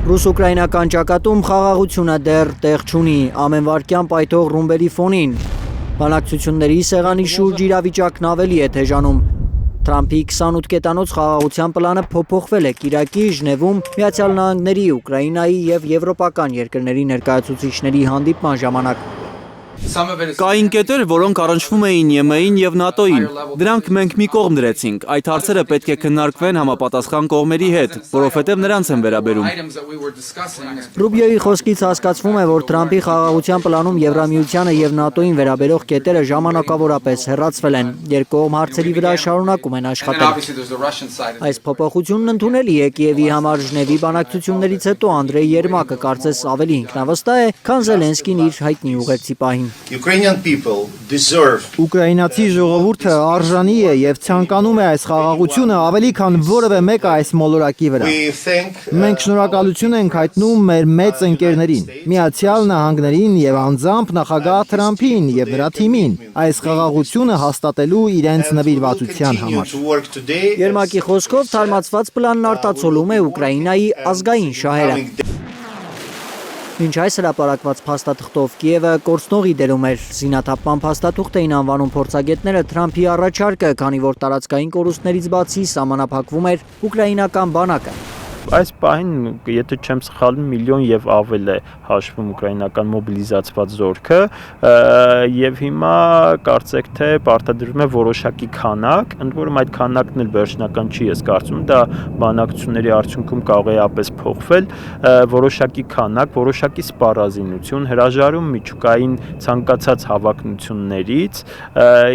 Ռուս-ուկրաինական ճակատում խաղաղությունը դեռ տեղ չունի, ամեն վայրկյան պայթող ռումբերի ֆոնին։ Բանակցությունների սեղանի շուրջ իրավիճակն ավելի է թեժանում։ Թրամփի 28 կետանոց խաղաղության պլանը փոփոխվել է Կիրակի Ժնևում Միացյալ Նահանգների, Ուկրաինայի և եվրոպական երկրների ներկայացուցիչների հանդիպման ժամանակ։ Կային կետեր, որոնք առնչվում էին ԵՄ-ին և ՆԱՏՕ-ին։ Դրանք մենք մի կողմ դրեցինք։ Այդ հարցերը պետք է քննարկվեն համապատասխան կողմերի հետ, որովհետև նրանց են վերաբերում։ Ռուբիոյի խոսքից հասկացվում է, որ Թրամփի խաղաղության պլանում Եվրամիությանը և ՆԱՏՕ-ին վերաբերող կետերը ժամանակավորապես հեռացվել են, երկկողմ հարցերի վրա շարունակում են աշխատել։ Այս փոփոխությունն ընդունելի է Կիևի համար Ժնևի բանակցություններից հետո Անդրեյ Երմակը կարծես ավելի ինքնավստահ է, քան Զելենսկին իր հայտնի ուղերձի պահին։ Ուկրաինացի ժողովուրդը արժանի է և ցանկանում է այս խաղաղությունը ավելի քան որևէ մեկը այս մոլորակի վրա։ Մենք շնորհակալություն ենք հայտնում մեր մեծ ընկերներին, Միացյալ Նահանգներին և անձամբ նախագահ Թրամփին և նրա թիմին այս խաղաղությունը հաստատելու իրենց նվիրվածության համար։ Երմակի խոսքով թարմացված պլանն արտացոլում է Ուկրաինայի ազգային շահերը։ Մինչ այս հրապարակված փաստաթղթով Կիևը կորցնողի դերում էր, զինաթափման փաստաթուղթ էին անվանում փորձագետները Թրամփի առաջարկը, քանի որ տարածքային կորուստներից բացի սահմանափակվում էր ուկրաինական բանակը։ Այս պահին, եթե չեմ սխալվում, միլիոն և ավել է հաշվում ուկրաինական մոբիլիզացված զորքը և հիմա կարծեք թե պարտադրվում է որոշակի քանակ, ընդ որում այդ քանակն էլ վերջնական չի, ես կարծում դա բանակցությունների արդյունքում կարող է ապես փոխվել, որոշակի քանակ, որոշակի սպառազինություն հրաժարում միջուկային ցանկացած հավակնություններից,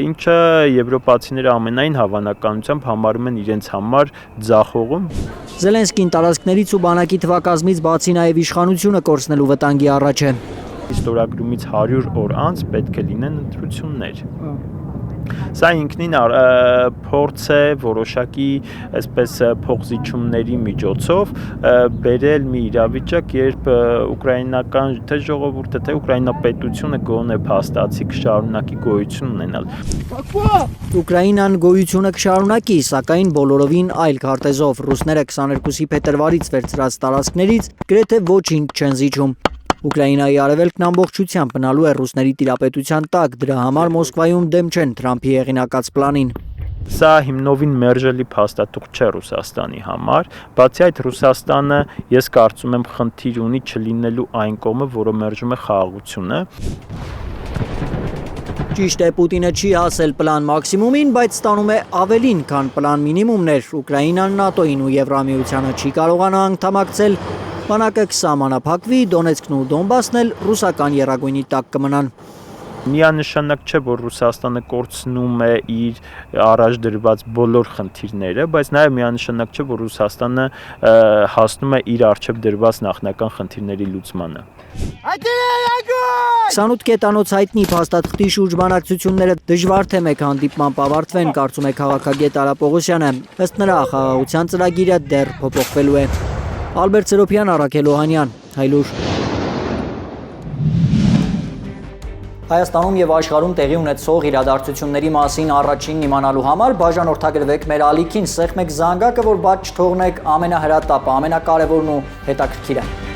ինչը եվրոպացիները ամենայն հավանականությամբ համարում են իրենց համար ձախողում։ Զելենսկին տարածքներից ու բանակի թվակազմից բացի նաև իշխանությունը կորցնելու վտանգի առաջ է։ Ստորագրումից 100 օր անց պետք է լինեն ընտրություններ։ Սա ինքնին փորձ է որոշակի այսպես փոխզիջումների միջոցով բերել մի իրավիճակ, երբ ուկրաինական թե ժողովուրդը, թե ուկրաինապետությունը գոնե փաստացի կշարունակի գոյություն ունենալ։ Ուկրաինան գոյությունը կշարունակի, սակայն բոլորովին այլ քարտեզով։ Ռուսները 22-ի փետրվարից վերցրած տարածքներից գրեթե ոչինչ չեն զիջում։ Ուկրաինայի արևելքն ամբողջությամբ մնալու է ռուսների տիրապետության տակ, դրա համար Մոսկվայում դեմ չեն Թրամփի հեղինակած պլանին։ Սա հիմնովին մերժելի փաստաթուղթ չէ Ռուսաստանի համար, բացի այդ Ռուսաստանը, ես կարծում եմ, խնդիր ունի չլինելու այն կողմը, որը մերժում է խաղաղությունը։ Ճիշտ է, Պուտինը չի հասել պլան մաքսիմումին, բայց ստանում է ավելին, քան պլան մինիմումներ։ Ուկրաինան ՆԱՏՕ-ին ու Եվրամիությանը չի կարողանա անդամակցել, բանակը կսահմանափակվի, Դոնեցկն ու Դոնբասն էլ ռուսական եռագույնի տակ կմնան։ Միանշանակ չէ, որ Ռուսաստանը կորցնում է իր առաջ դրված բոլոր խնդիրները, բայց նաև միանշանակ չէ, որ Ռուսաստանը հասնում է իր առջև դրված նախնական խնդիրների լուծմանը։ 28 կետանոց հայտնի փաստաթղթի շուրջ բանակցությունները դժվար թե մեկ հանդիպմամբ ավարտվեն, կարծում է քաղաքագետ Արա Պողոսյանը։ Ըստ նրա, խաղաղության ծրագիրը դեռ փոփոխվելու է։ Ալբերտ Սերոբյան, Առաքել Օհանյան, Հայլուր։ Հայաստանում և աշխարհում տեղի ունեցող իրադարձությունների մասին առաջինն իմանալու համար բաժանորդագրվեք մեր ալիքին, սեղմեք զանգակը, որ բաց չթողնեք ամենահրատապը, ամենակարևորն ու հետաքրքիրը։